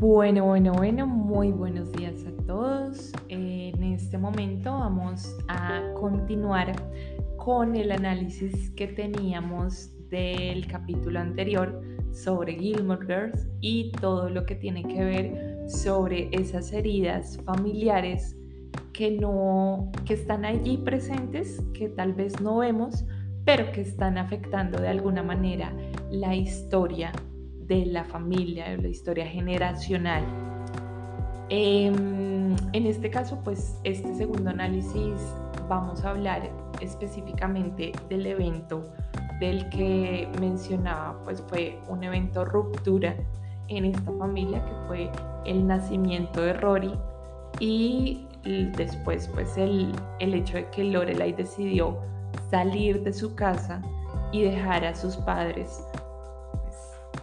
Bueno, muy buenos días a todos. En este momento vamos a continuar con el análisis que teníamos del capítulo anterior sobre Gilmore Girls y todo lo que tiene que ver sobre esas heridas familiares que están allí presentes, que tal vez no vemos, pero que están afectando de alguna manera la historia de la familia, la historia generacional. En este caso, pues este segundo análisis vamos a hablar específicamente del evento del que mencionaba, pues fue un evento ruptura en esta familia, que fue el nacimiento de Rory y después pues el hecho de que Lorelai decidió salir de su casa y dejar a sus padres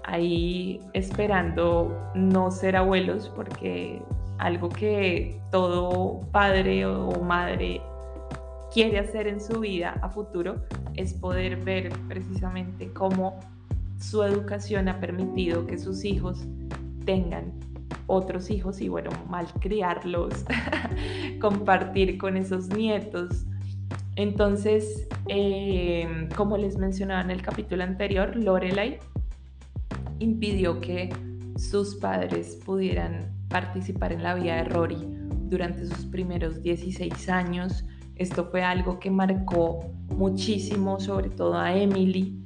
ahí esperando no ser abuelos, porque algo que todo padre o madre quiere hacer en su vida a futuro es poder ver precisamente cómo su educación ha permitido que sus hijos tengan otros hijos y bueno, malcriarlos, compartir con esos nietos. Entonces, como les mencionaba en el capítulo anterior, Lorelai impidió que sus padres pudieran participar en la vida de Rory durante sus primeros 16 años. Esto fue algo que marcó muchísimo, sobre todo a Emily,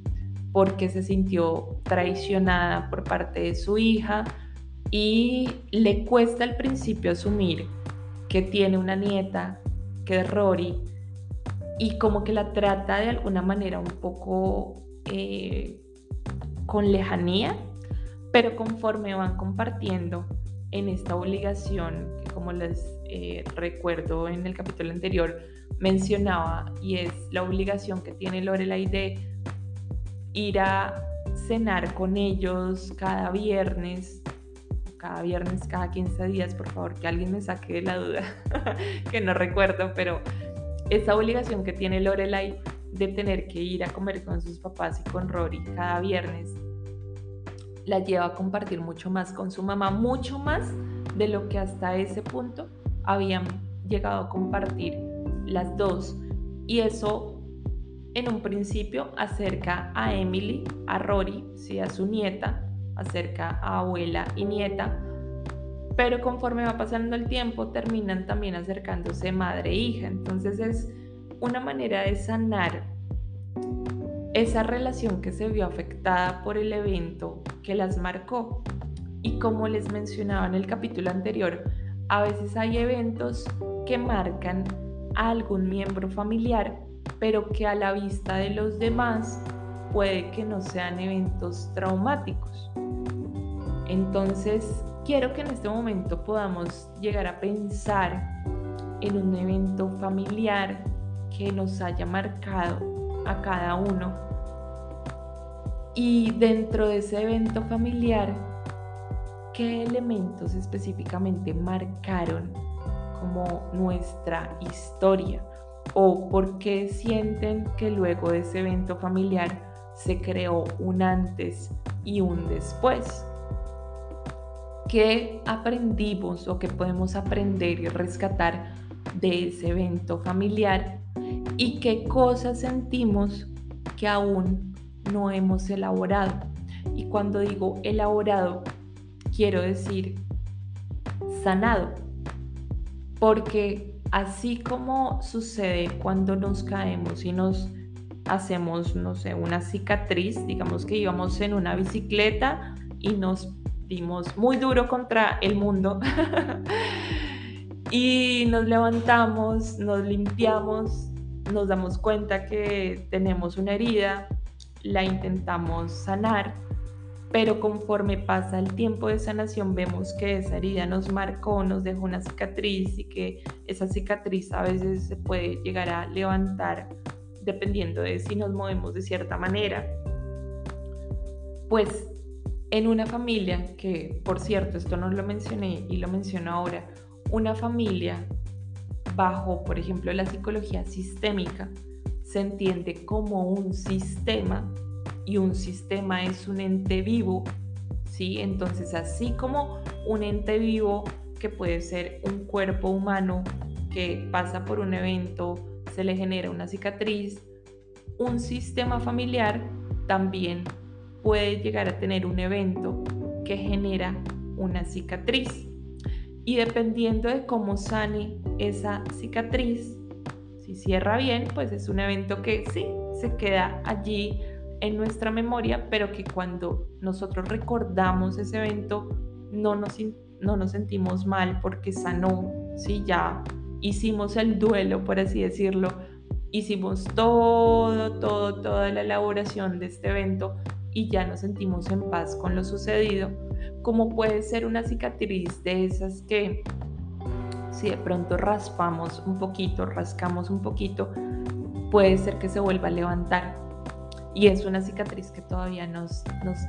porque se sintió traicionada por parte de su hija y le cuesta al principio asumir que tiene una nieta, que es Rory, y como que la trata de alguna manera un poco con lejanía, pero conforme van compartiendo en esta obligación, que como les recuerdo en el capítulo anterior mencionaba, y es la obligación que tiene Lorelai de ir a cenar con ellos cada viernes, cada 15 días, por favor, que alguien me saque de la duda, que no recuerdo, pero esa obligación que tiene Lorelai de tener que ir a comer con sus papás y con Rory cada viernes, la lleva a compartir mucho más con su mamá, mucho más de lo que hasta ese punto habían llegado a compartir las dos. Y eso en un principio acerca a Emily, a Rory, sí, a su nieta, acerca a abuela y nieta, pero conforme va pasando el tiempo terminan también acercándose madre e hija. Entonces es una manera de sanar esa relación que se vio afectada por el evento que las marcó. Y como les mencionaba en el capítulo anterior, a veces hay eventos que marcan a algún miembro familiar, pero que a la vista de los demás puede que no sean eventos traumáticos. Entonces, quiero que en este momento podamos llegar a pensar en un evento familiar que nos haya marcado a cada uno. Y dentro de ese evento familiar, ¿qué elementos específicamente marcaron como nuestra historia? ¿O por qué sienten que luego de ese evento familiar se creó un antes y un después? ¿Qué aprendimos o qué podemos aprender y rescatar de ese evento familiar? ¿Y qué cosas sentimos que aún no hemos elaborado? Y cuando digo elaborado, quiero decir sanado, porque así como sucede cuando nos caemos y nos hacemos, no sé, una cicatriz, digamos que íbamos en una bicicleta y nos dimos muy duro contra el mundo y nos levantamos, nos limpiamos, nos damos cuenta que tenemos una herida, la intentamos sanar, pero conforme pasa el tiempo de sanación vemos que esa herida nos marcó, nos dejó una cicatriz y que esa cicatriz a veces se puede llegar a levantar dependiendo de si nos movemos de cierta manera. Pues en una familia, que por cierto esto no lo mencioné y lo menciono ahora, una familia bajo, por ejemplo, la psicología sistémica, se entiende como un sistema, y un sistema es un ente vivo, ¿sí? Entonces, así como un ente vivo que puede ser un cuerpo humano que pasa por un evento, se le genera una cicatriz, un sistema familiar también puede llegar a tener un evento que genera una cicatriz. Y dependiendo de cómo sane esa cicatriz, si cierra bien, pues es un evento que sí, se queda allí en nuestra memoria, pero que cuando nosotros recordamos ese evento no nos sentimos mal porque sanó, ¿sí? Ya hicimos el duelo, por así decirlo, hicimos toda la elaboración de este evento y ya nos sentimos en paz con lo sucedido, como puede ser una cicatriz de esas que si de pronto raspamos un poquito, rascamos un poquito, puede ser que se vuelva a levantar. Y es una cicatriz que todavía nos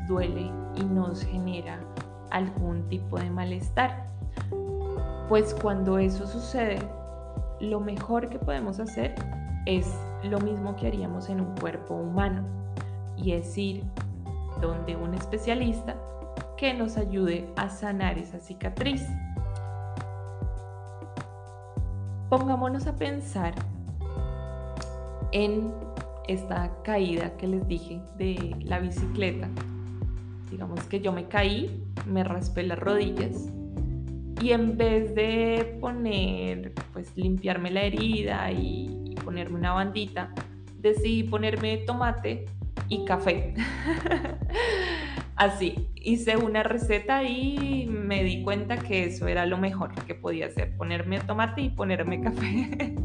duele y nos genera algún tipo de malestar. Pues cuando eso sucede, lo mejor que podemos hacer es lo mismo que haríamos en un cuerpo humano, y es ir donde un especialista que nos ayude a sanar esa cicatriz. Pongámonos a pensar en esta caída que les dije de la bicicleta. Digamos que yo me caí, me raspé las rodillas y en vez de limpiarme la herida y ponerme una bandita, decidí ponerme tomate y café. Así, hice una receta y me di cuenta que eso era lo mejor que podía hacer, ponerme tomate y ponerme café.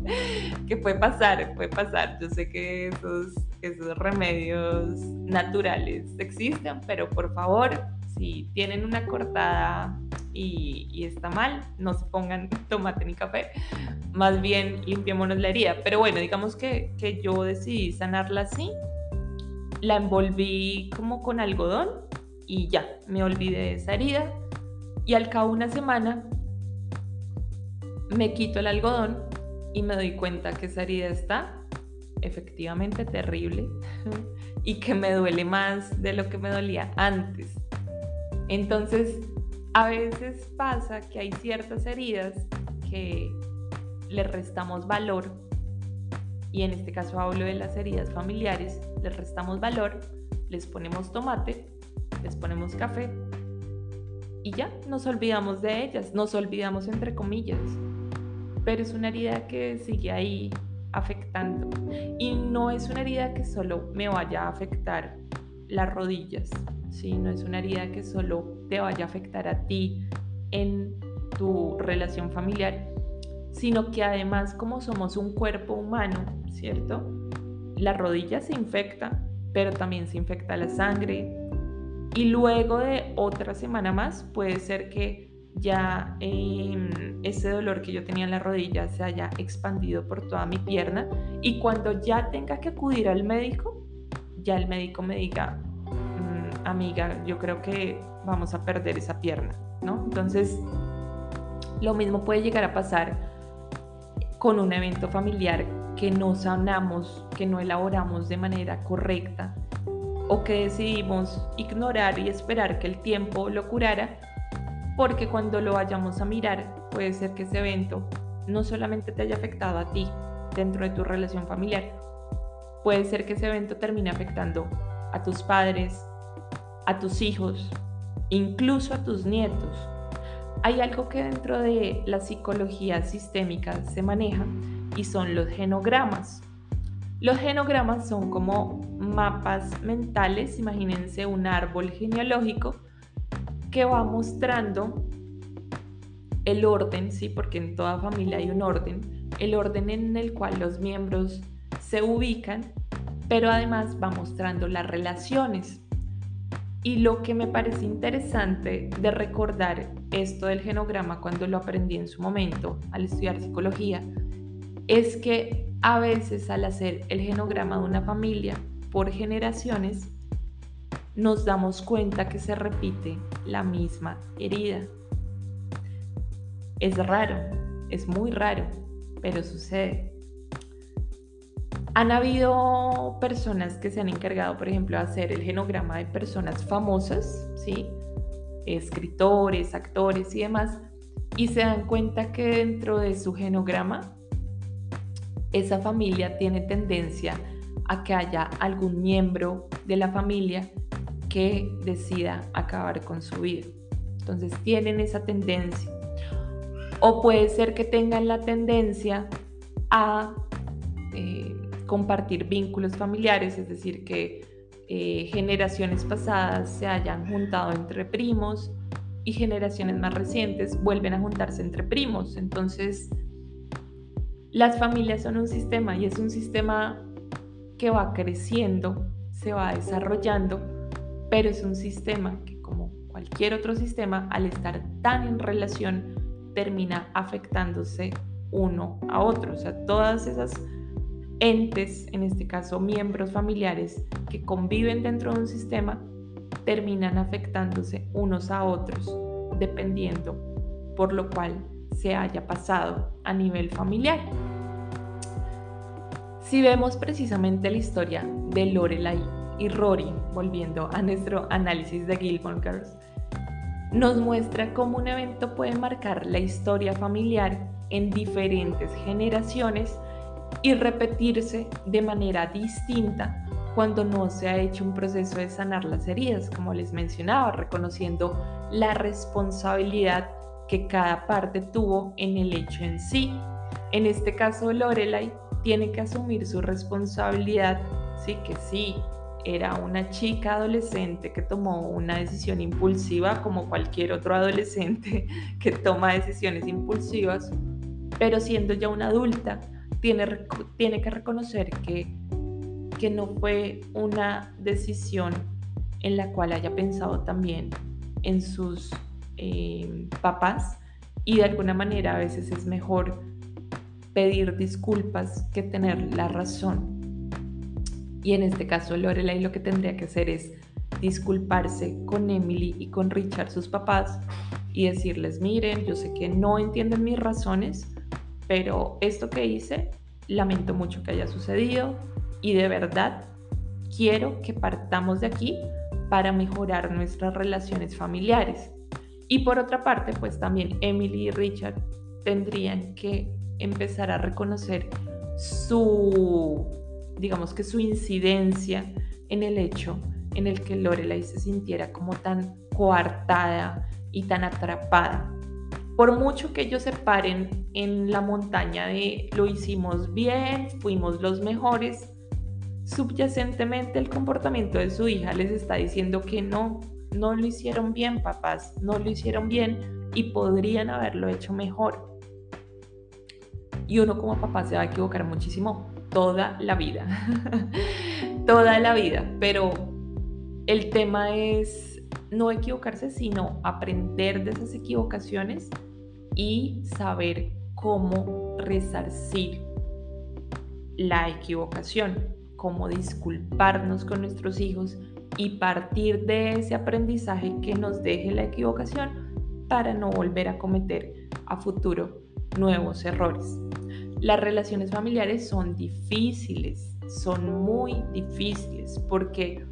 Que puede pasar. Yo sé que esos remedios naturales existen, pero por favor, si tienen una cortada y está mal, no se pongan tomate ni café, más bien limpiémonos la herida. Pero bueno, digamos que yo decidí sanarla así, la envolví como con algodón y ya, me olvidé de esa herida, y al cabo de una semana me quito el algodón y me doy cuenta que esa herida está efectivamente terrible y que me duele más de lo que me dolía antes. Entonces, a veces pasa que hay ciertas heridas que le restamos valor, y en este caso hablo de las heridas familiares, les restamos valor, les ponemos tomate, les ponemos café y ya nos olvidamos de ellas, nos olvidamos entre comillas, pero es una herida que sigue ahí afectando, y no es una herida que solo me vaya a afectar las rodillas, ¿sí? No es una herida que solo te vaya a afectar a ti en tu relación familiar, sino que además, como somos un cuerpo humano, ¿cierto? La rodilla se infecta, pero también se infecta la sangre, y luego de otra semana más puede ser que ya ese dolor que yo tenía en la rodilla se haya expandido por toda mi pierna, y cuando ya tenga que acudir al médico, ya el médico me diga, amiga, yo creo que vamos a perder esa pierna, ¿no? Entonces, lo mismo puede llegar a pasar con un evento familiar que no sanamos, que no elaboramos de manera correcta, o que decidimos ignorar y esperar que el tiempo lo curara, porque cuando lo vayamos a mirar, puede ser que ese evento no solamente te haya afectado a ti dentro de tu relación familiar, puede ser que ese evento termine afectando a tus padres, a tus hijos, incluso a tus nietos. Hay algo que dentro de la psicología sistémica se maneja y son los genogramas. Los genogramas son como mapas mentales, imagínense un árbol genealógico que va mostrando el orden, ¿sí? Porque en toda familia hay un orden, el orden en el cual los miembros se ubican, pero además va mostrando las relaciones. Y lo que me parece interesante de recordar esto del genograma cuando lo aprendí en su momento al estudiar psicología, es que a veces al hacer el genograma de una familia por generaciones, nos damos cuenta que se repite la misma herida. Es raro, es muy raro, pero sucede. Han habido personas que se han encargado, por ejemplo, de hacer el genograma de personas famosas, ¿sí? escritores, actores y demás, y se dan cuenta que dentro de su genograma esa familia tiene tendencia a que haya algún miembro de la familia que decida acabar con su vida. Entonces tienen esa tendencia. O puede ser que tengan la tendencia a compartir vínculos familiares, es decir, que generaciones pasadas se hayan juntado entre primos y generaciones más recientes vuelven a juntarse entre primos. Entonces, las familias son un sistema y es un sistema que va creciendo, se va desarrollando, pero es un sistema que, como cualquier otro sistema, al estar tan en relación, termina afectándose uno a otro. O sea, todas esas entes, en este caso miembros familiares que conviven dentro de un sistema, terminan afectándose unos a otros, dependiendo por lo cual se haya pasado a nivel familiar. Si vemos precisamente la historia de Lorelai y Rory, volviendo a nuestro análisis de Gilmore Girls, nos muestra cómo un evento puede marcar la historia familiar en diferentes generaciones y repetirse de manera distinta cuando no se ha hecho un proceso de sanar las heridas, como les mencionaba, reconociendo la responsabilidad que cada parte tuvo en el hecho en sí. En este caso, Lorelai tiene que asumir su responsabilidad, sí que sí, era una chica adolescente que tomó una decisión impulsiva como cualquier otro adolescente que toma decisiones impulsivas, pero siendo ya una adulta, tiene que reconocer que no fue una decisión en la cual haya pensado también en sus papás, y de alguna manera a veces es mejor pedir disculpas que tener la razón. Y en este caso Lorelai lo que tendría que hacer es disculparse con Emily y con Richard, sus papás, y decirles: miren, yo sé que no entienden mis razones, pero esto que hice, lamento mucho que haya sucedido y de verdad quiero que partamos de aquí para mejorar nuestras relaciones familiares. Y por otra parte, pues también Emily y Richard tendrían que empezar a reconocer su incidencia en el hecho en el que Lorelai se sintiera como tan coartada y tan atrapada. Por mucho que ellos se paren en la montaña de lo hicimos bien, fuimos los mejores, subyacentemente el comportamiento de su hija les está diciendo que no lo hicieron bien, papás, no lo hicieron bien y podrían haberlo hecho mejor. Y uno como papá se va a equivocar muchísimo toda la vida, toda la vida, pero el tema es no equivocarse, sino aprender de esas equivocaciones y saber cómo resarcir la equivocación, cómo disculparnos con nuestros hijos y partir de ese aprendizaje que nos deje la equivocación para no volver a cometer a futuro nuevos errores. Las relaciones familiares son difíciles, son muy difíciles, porque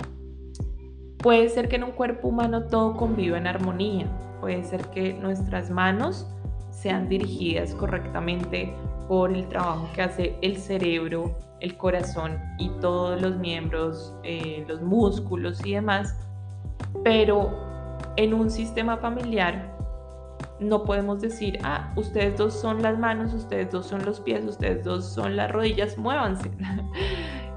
puede ser que en un cuerpo humano todo conviva en armonía, puede ser que nuestras manos sean dirigidas correctamente por el trabajo que hace el cerebro, el corazón y todos los miembros, los músculos y demás, pero en un sistema familiar no podemos decir: ustedes dos son las manos, ustedes dos son los pies, ustedes dos son las rodillas, muévanse.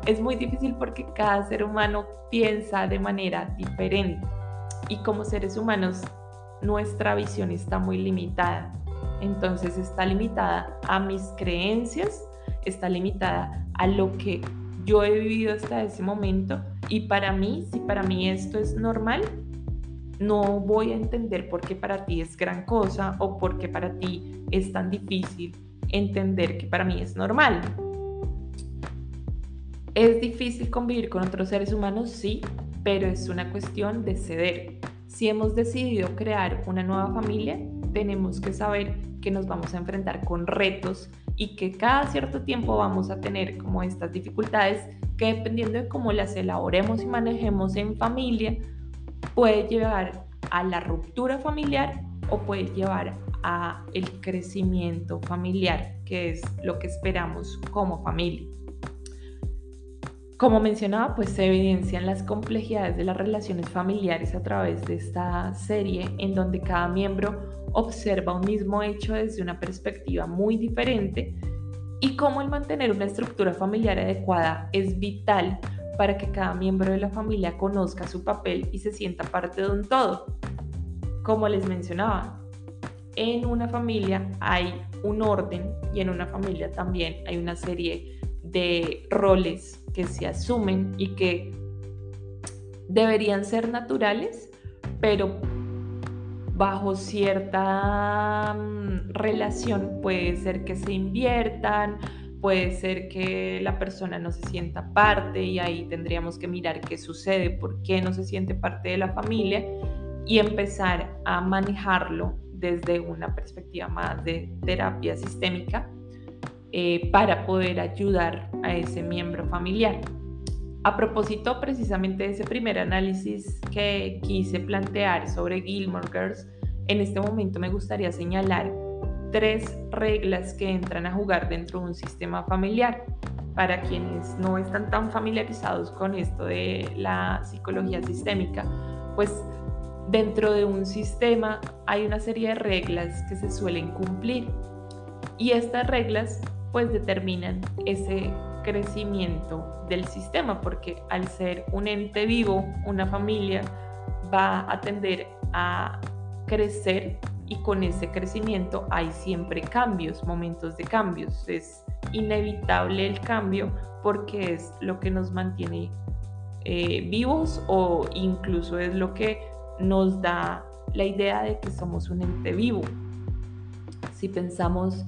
Es muy difícil porque cada ser humano piensa de manera diferente y como seres humanos nuestra visión está muy limitada. Entonces está limitada a mis creencias, está limitada a lo que yo he vivido hasta ese momento, y para mí, si para mí esto es normal, no voy a entender por qué para ti es gran cosa o por qué para ti es tan difícil entender que para mí es normal. ¿Es difícil convivir con otros seres humanos? Sí, pero es una cuestión de ceder. Si hemos decidido crear una nueva familia, tenemos que saber que nos vamos a enfrentar con retos y que cada cierto tiempo vamos a tener como estas dificultades que, dependiendo de cómo las elaboremos y manejemos en familia, puede llevar a la ruptura familiar o puede llevar a el crecimiento familiar, que es lo que esperamos como familia. Como mencionaba, pues se evidencian las complejidades de las relaciones familiares a través de esta serie, en donde cada miembro observa un mismo hecho desde una perspectiva muy diferente y cómo el mantener una estructura familiar adecuada es vital para que cada miembro de la familia conozca su papel y se sienta parte de un todo. Como les mencionaba, en una familia hay un orden y en una familia también hay una serie de roles que se asumen y que deberían ser naturales, pero bajo cierta relación puede ser que se inviertan, puede ser que la persona no se sienta parte y ahí tendríamos que mirar qué sucede, por qué no se siente parte de la familia y empezar a manejarlo desde una perspectiva más de terapia sistémica para poder ayudar a ese miembro familiar. A propósito precisamente de ese primer análisis que quise plantear sobre Gilmore Girls, en este momento me gustaría señalar 3 reglas que entran a jugar dentro de un sistema familiar. Para quienes no están tan familiarizados con esto de la psicología sistémica, pues dentro de un sistema hay una serie de reglas que se suelen cumplir y estas reglas pues determinan ese crecimiento del sistema, porque al ser un ente vivo, una familia va a tender a crecer y con ese crecimiento hay siempre cambios, momentos de cambios. Es inevitable el cambio porque es lo que nos mantiene vivos o incluso es lo que nos da la idea de que somos un ente vivo. Si pensamos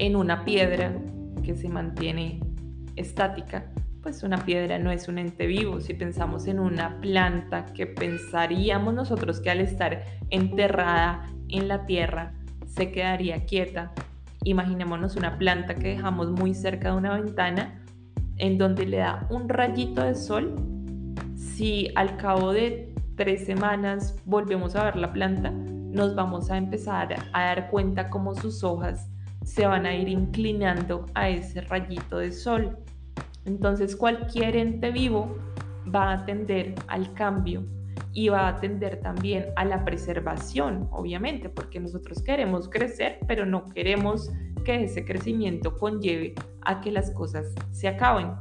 en una piedra que se mantiene estática, pues una piedra no es un ente vivo. Si pensamos en una planta que pensaríamos nosotros que al estar enterrada en la tierra se quedaría quieta, imaginémonos una planta que dejamos muy cerca de una ventana en donde le da un rayito de sol. Si al cabo de 3 semanas volvemos a ver la planta, nos vamos a empezar a dar cuenta cómo sus hojas se van a ir inclinando a ese rayito de sol. Entonces cualquier ente vivo va a tender al cambio y va a tender también a la preservación, obviamente, porque nosotros queremos crecer, pero no queremos que ese crecimiento conlleve a que las cosas se acaben.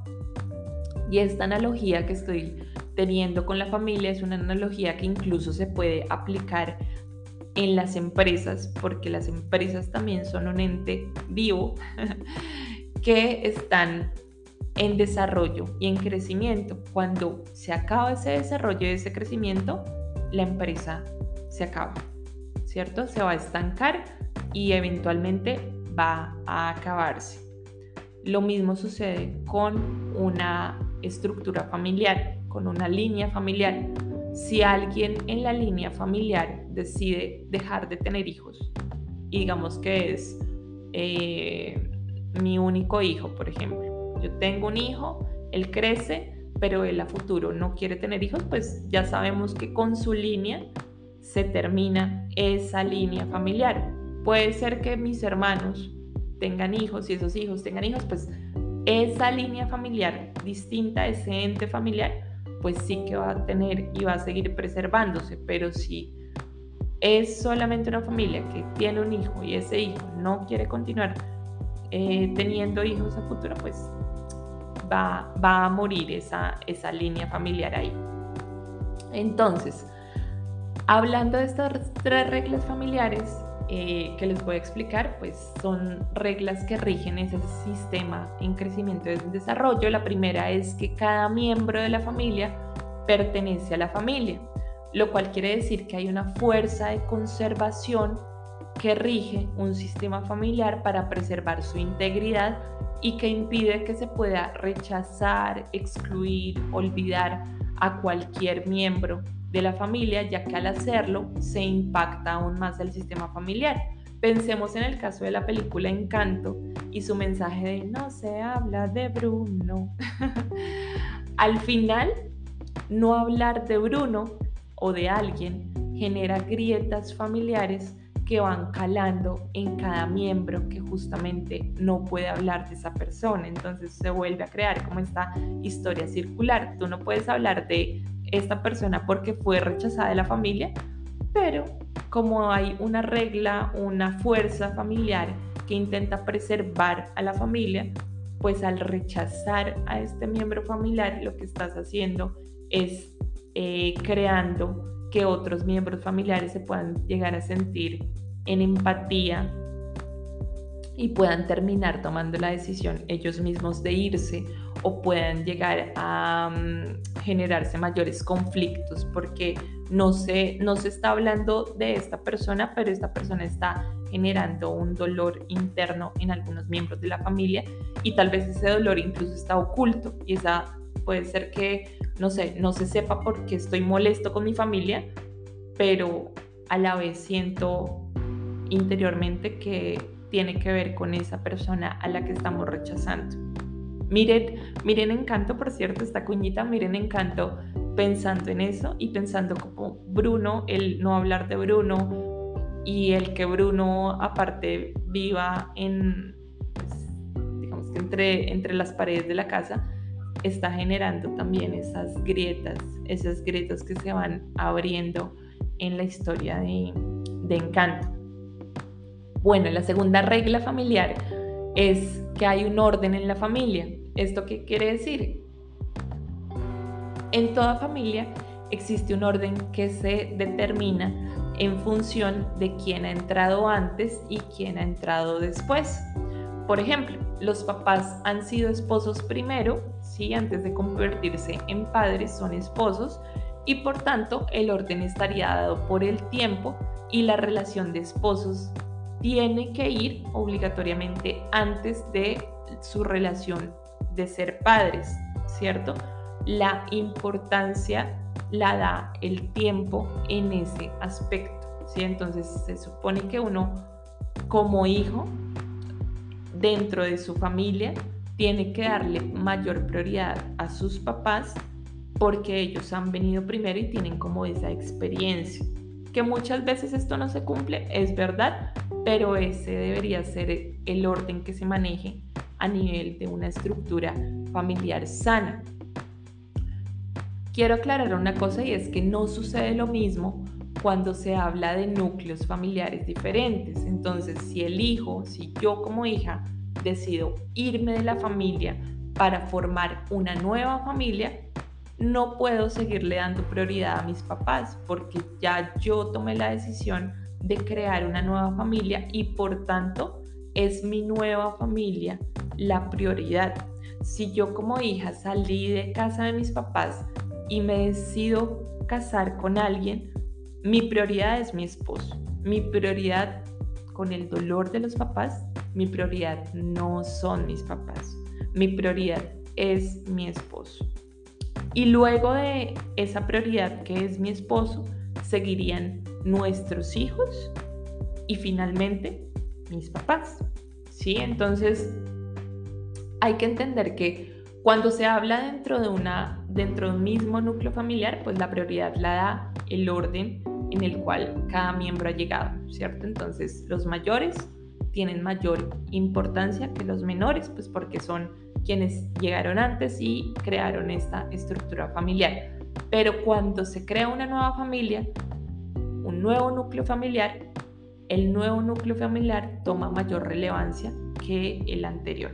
Y esta analogía que estoy teniendo con la familia es una analogía que incluso se puede aplicar en las empresas, porque las empresas también son un ente vivo que están en desarrollo y en crecimiento. Cuando se acaba ese desarrollo y ese crecimiento, la empresa se acaba, ¿cierto? Se va a estancar y eventualmente va a acabarse. Lo mismo sucede con una estructura familiar, con una línea familiar. Si alguien en la línea familiar decide dejar de tener hijos, y digamos que es mi único hijo, por ejemplo, yo tengo un hijo, él crece, pero él a futuro no quiere tener hijos, pues ya sabemos que con su línea se termina esa línea familiar. Puede ser que mis hermanos tengan hijos y esos hijos tengan hijos, pues esa línea familiar distinta a ese ente familiar pues sí que va a tener y va a seguir preservándose, pero si es solamente una familia que tiene un hijo y ese hijo no quiere continuar teniendo hijos a futuro, pues va a morir esa línea familiar ahí. Entonces, hablando de estas 3 reglas familiares que les voy a explicar, pues son reglas que rigen ese sistema en crecimiento y desarrollo. La primera es que cada miembro de la familia pertenece a la familia, lo cual quiere decir que hay una fuerza de conservación que rige un sistema familiar para preservar su integridad y que impide que se pueda rechazar, excluir, olvidar a cualquier miembro de la familia, ya que al hacerlo se impacta aún más el sistema familiar. Pensemos en el caso de la película Encanto y su mensaje de no se habla de Bruno. Al final, no hablar de Bruno o de alguien genera grietas familiares que van calando en cada miembro que justamente no puede hablar de esa persona. Entonces se vuelve a crear como esta historia circular. Tú no puedes hablar de esta persona porque fue rechazada de la familia, pero como hay una regla, una fuerza familiar que intenta preservar a la familia, pues al rechazar a este miembro familiar, lo que estás haciendo es creando que otros miembros familiares se puedan llegar a sentir en empatía y puedan terminar tomando la decisión ellos mismos de irse, o puedan llegar a generarse mayores conflictos porque no se está hablando de esta persona, pero esta persona está generando un dolor interno en algunos miembros de la familia, y tal vez ese dolor incluso está oculto, y esa puede ser que no se sepa porque estoy molesto con mi familia, pero a la vez siento interiormente que tiene que ver con esa persona a la que estamos rechazando. Miren Encanto, por cierto, esta cuñita, miren Encanto, pensando en eso y pensando como Bruno, el no hablar de Bruno y el que Bruno aparte viva en, pues, digamos que entre las paredes de la casa, está generando también esas grietas que se van abriendo en la historia de Encanto. Bueno, la segunda regla familiar es que hay un orden en la familia. ¿Esto qué quiere decir? En toda familia existe un orden que se determina en función de quién ha entrado antes y quién ha entrado después. Por ejemplo, los papás han sido esposos primero, ¿sí? Antes de convertirse en padres son esposos, y por tanto el orden estaría dado por el tiempo, y la relación de esposos tiene que ir obligatoriamente antes de su relación de ser padres, ¿cierto? La importancia la da el tiempo en ese aspecto, ¿sí? Entonces se supone que uno como hijo dentro de su familia tiene que darle mayor prioridad a sus papás porque ellos han venido primero y tienen como esa experiencia. Que muchas veces esto no se cumple, es verdad, pero ese debería ser el orden que se maneje a nivel de una estructura familiar sana. Quiero aclarar una cosa, y es que no sucede lo mismo cuando se habla de núcleos familiares diferentes. Entonces, si yo como hija decido irme de la familia para formar una nueva familia, no puedo seguirle dando prioridad a mis papás porque ya yo tomé la decisión de crear una nueva familia y por tanto es mi nueva familia la prioridad. Si yo como hija salí de casa de mis papás y me decido casar con alguien, mi prioridad es mi esposo. Mi prioridad, con el dolor de los papás, mi prioridad no son mis papás. Mi prioridad es mi esposo. Y luego de esa prioridad que es mi esposo, seguirían nuestros hijos y finalmente mis papás, ¿sí? Entonces hay que entender que cuando se habla dentro de un mismo núcleo familiar, pues la prioridad la da el orden en el cual cada miembro ha llegado, ¿cierto? Entonces los mayores tienen mayor importancia que los menores, pues porque son quienes llegaron antes y crearon esta estructura familiar. Pero cuando se crea una nueva familia, un nuevo núcleo familiar, el nuevo núcleo familiar toma mayor relevancia que el anterior.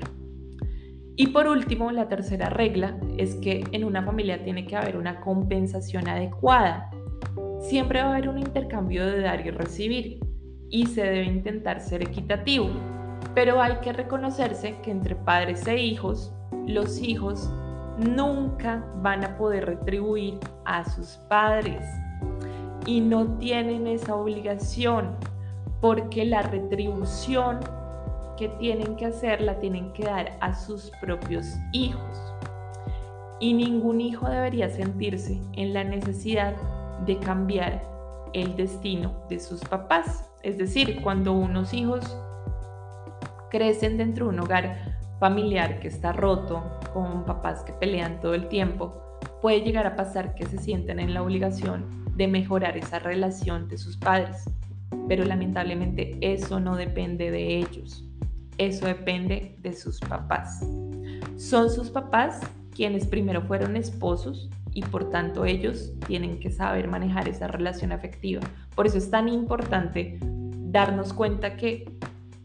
Y por último, la tercera regla es que en una familia tiene que haber una compensación adecuada. Siempre va a haber un intercambio de dar y recibir y se debe intentar ser equitativo. Pero hay que reconocerse que entre padres e hijos, los hijos nunca van a poder retribuir a sus padres y no tienen esa obligación, porque la retribución que tienen que hacer la tienen que dar a sus propios hijos. Y ningún hijo debería sentirse en la necesidad de cambiar el destino de sus papás. Es decir, cuando unos hijos crecen dentro de un hogar familiar que está roto, con papás que pelean todo el tiempo, puede llegar a pasar que se sienten en la obligación de mejorar esa relación de sus padres, pero lamentablemente eso no depende de ellos, eso depende de sus papás. Son sus papás quienes primero fueron esposos y por tanto ellos tienen que saber manejar esa relación afectiva. Por eso es tan importante darnos cuenta que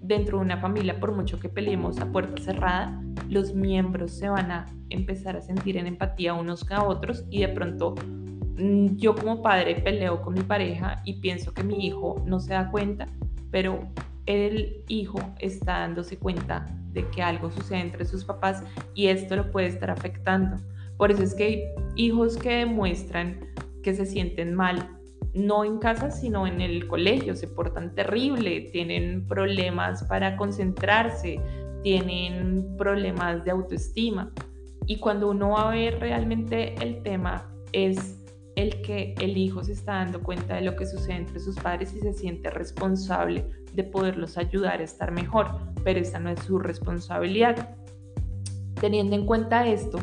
dentro de una familia, por mucho que peleemos a puerta cerrada, los miembros se van a empezar a sentir en empatía unos a otros y de pronto yo como padre peleo con mi pareja y pienso que mi hijo no se da cuenta, pero el hijo está dándose cuenta de que algo sucede entre sus papás y esto lo puede estar afectando. Por eso es que hay hijos que demuestran que se sienten mal, no en casa, sino en el colegio, se portan terrible, tienen problemas para concentrarse, tienen problemas de autoestima. Y cuando uno va a ver realmente el tema es el que el hijo se está dando cuenta de lo que sucede entre sus padres y se siente responsable de poderlos ayudar a estar mejor, pero esa no es su responsabilidad. Teniendo en cuenta esto,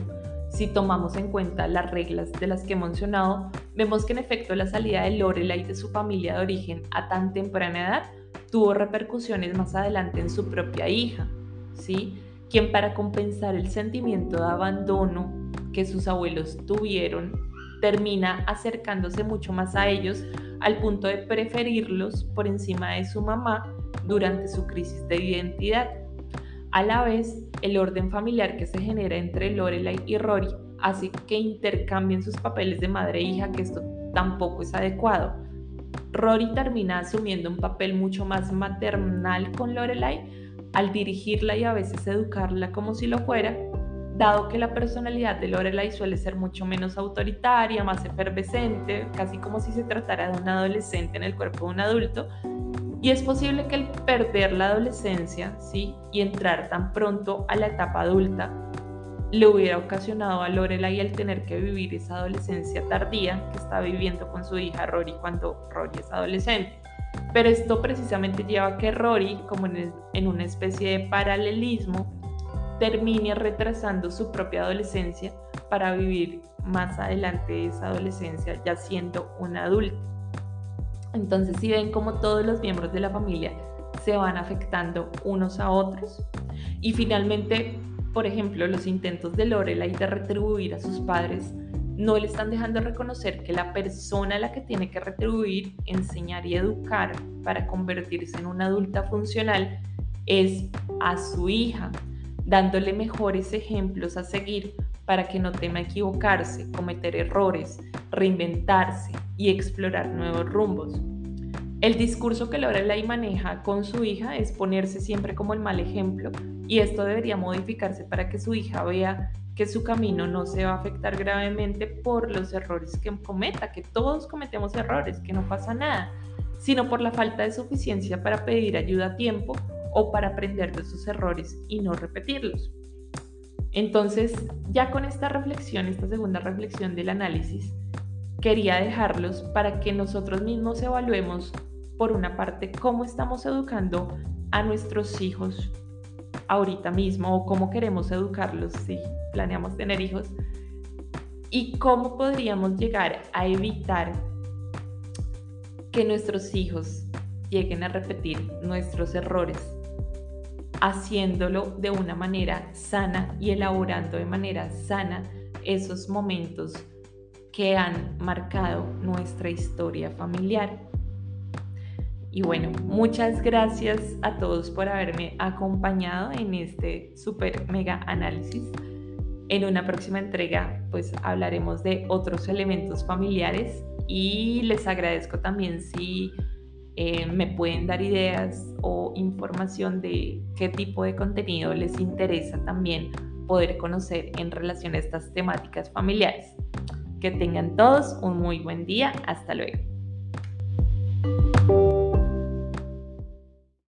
si tomamos en cuenta las reglas de las que he mencionado, vemos que en efecto la salida de Lorelai de su familia de origen a tan temprana edad tuvo repercusiones más adelante en su propia hija, ¿sí? Quien para compensar el sentimiento de abandono que sus abuelos tuvieron, termina acercándose mucho más a ellos al punto de preferirlos por encima de su mamá durante su crisis de identidad. A la vez, el orden familiar que se genera entre Lorelai y Rory hace que intercambien sus papeles de madre e hija, que esto tampoco es adecuado. Rory termina asumiendo un papel mucho más maternal con Lorelai al dirigirla y a veces educarla como si lo fuera, dado que la personalidad de Lorelai suele ser mucho menos autoritaria, más efervescente, casi como si se tratara de un adolescente en el cuerpo de un adulto. Y es posible que el perder la adolescencia, ¿sí?, y entrar tan pronto a la etapa adulta le hubiera ocasionado a Lorelai el tener que vivir esa adolescencia tardía que está viviendo con su hija Rory cuando Rory es adolescente. Pero esto precisamente lleva a que Rory, como en una especie de paralelismo, termine retrasando su propia adolescencia para vivir más adelante esa adolescencia ya siendo una adulta. Entonces, si ven cómo todos los miembros de la familia se van afectando unos a otros. Y finalmente, por ejemplo, los intentos de Lorelai de retribuir a sus padres no le están dejando reconocer que la persona a la que tiene que retribuir, enseñar y educar para convertirse en una adulta funcional es a su hija, dándole mejores ejemplos a seguir para que no tema equivocarse, cometer errores, reinventarse y explorar nuevos rumbos. El discurso que Lorelai maneja con su hija es ponerse siempre como el mal ejemplo, y esto debería modificarse para que su hija vea que su camino no se va a afectar gravemente por los errores que cometa, que todos cometemos errores, que no pasa nada, sino por la falta de suficiencia para pedir ayuda a tiempo o para aprender de sus errores y no repetirlos. Entonces, ya con esta reflexión, esta segunda reflexión del análisis, quería dejarlos para que nosotros mismos evaluemos, por una parte, cómo estamos educando a nuestros hijos ahorita mismo o cómo queremos educarlos si planeamos tener hijos, y cómo podríamos llegar a evitar que nuestros hijos lleguen a repetir nuestros errores, haciéndolo de una manera sana y elaborando de manera sana esos momentos que han marcado nuestra historia familiar. Y bueno, muchas gracias a todos por haberme acompañado en este super mega análisis. En una próxima entrega pues hablaremos de otros elementos familiares y les agradezco también si me pueden dar ideas o información de qué tipo de contenido les interesa también poder conocer en relación a estas temáticas familiares. Que tengan todos un muy buen día. Hasta luego.